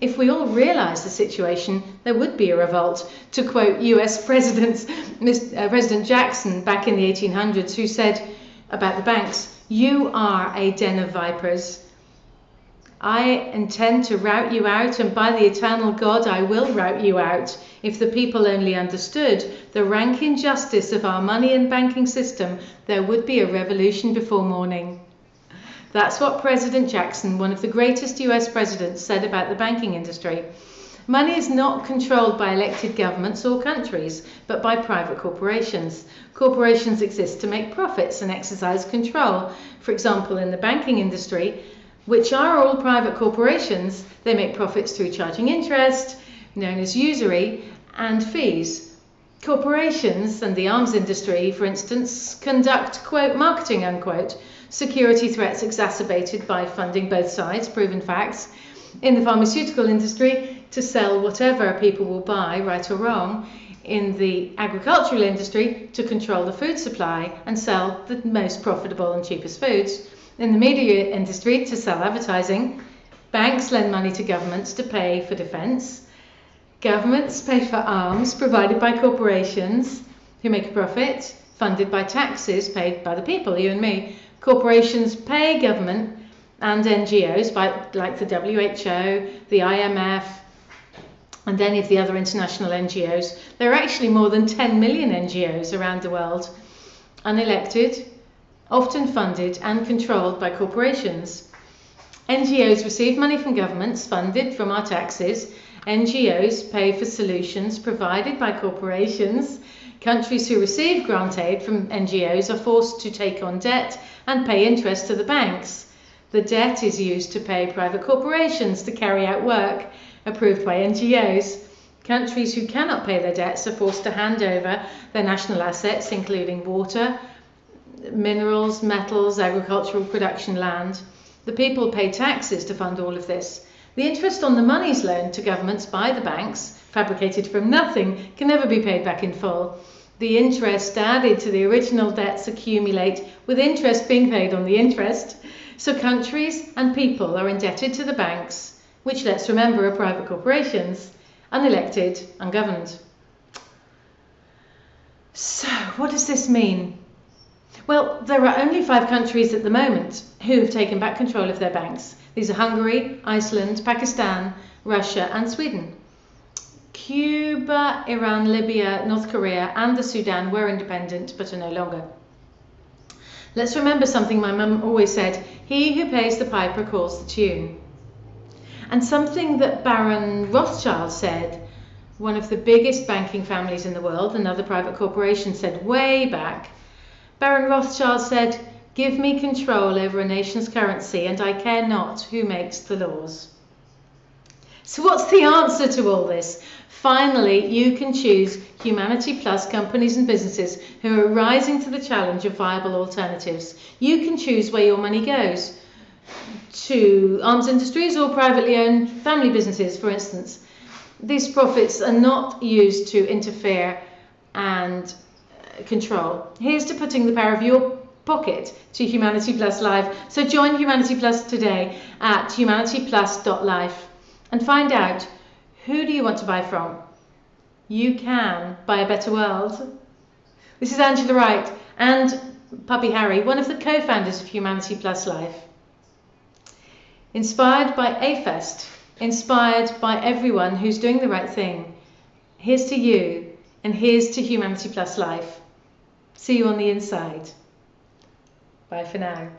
If we all realised the situation, there would be a revolt. To quote US President Jackson back in the 1800s, who said about the banks, "You are a den of vipers. I intend to rout you out, and by the eternal God, I will rout you out. If the people only understood the rank injustice of our money and banking system, there would be a revolution before morning." That's what President Jackson, one of the greatest US presidents, said about the banking industry. Money is not controlled by elected governments or countries, but by private corporations. Corporations exist to make profits and exercise control. For example, in the banking industry, which are all private corporations, they make profits through charging interest, known as usury, and fees. Corporations and the arms industry, for instance, conduct, quote, marketing, unquote, security threats exacerbated by funding both sides, proven facts. In the pharmaceutical industry, to sell whatever people will buy, right or wrong. In the agricultural industry, to control the food supply and sell the most profitable and cheapest foods. In the media industry, to sell advertising. Banks lend money to governments to pay for defence. Governments pay for arms provided by corporations who make a profit, funded by taxes paid by the people, you and me. Corporations pay government and NGOs like the WHO, the IMF, and any of the other international NGOs. There are actually more than 10 million NGOs around the world, unelected, often funded and controlled by corporations. NGOs receive money from governments funded from our taxes. NGOs pay for solutions provided by corporations. Countries who receive grant aid from NGOs are forced to take on debt and pay interest to the banks. The debt is used to pay private corporations to carry out work approved by NGOs. Countries who cannot pay their debts are forced to hand over their national assets, including water, minerals, metals, agricultural production, land. The people pay taxes to fund all of this. The interest on the monies loaned to governments by the banks, fabricated from nothing, can never be paid back in full. The interest added to the original debts accumulate, with interest being paid on the interest. So countries and people are indebted to the banks, which, let's remember, are private corporations, unelected, ungoverned. So what does this mean? Well, there are only 5 countries at the moment who have taken back control of their banks. These are Hungary, Iceland, Pakistan, Russia and Sweden. Cuba, Iran, Libya, North Korea and the Sudan were independent but are no longer. Let's remember something my mum always said: he who pays the piper calls the tune. And something that Baron Rothschild said, one of the biggest banking families in the world, another private corporation, said way back. Baron Rothschild said, "Give me control over a nation's currency and I care not who makes the laws." So what's the answer to all this? Finally, you can choose Humanity Plus companies and businesses who are rising to the challenge of viable alternatives. You can choose where your money goes. To arms industries or privately owned family businesses, for instance. These profits are not used to interfere and control. Here's to putting the power of your pocket to Humanity Plus Live. So join Humanity Plus today at humanityplus.life and find out, who do you want to buy from? You can buy a better world. This is Angela Wright and Puppy Harry, one of the co-founders of Humanity Plus Life. Inspired by A-Fest, inspired by everyone who's doing the right thing. Here's to you, and here's to Humanity Plus Life. See you on the inside. Bye for now.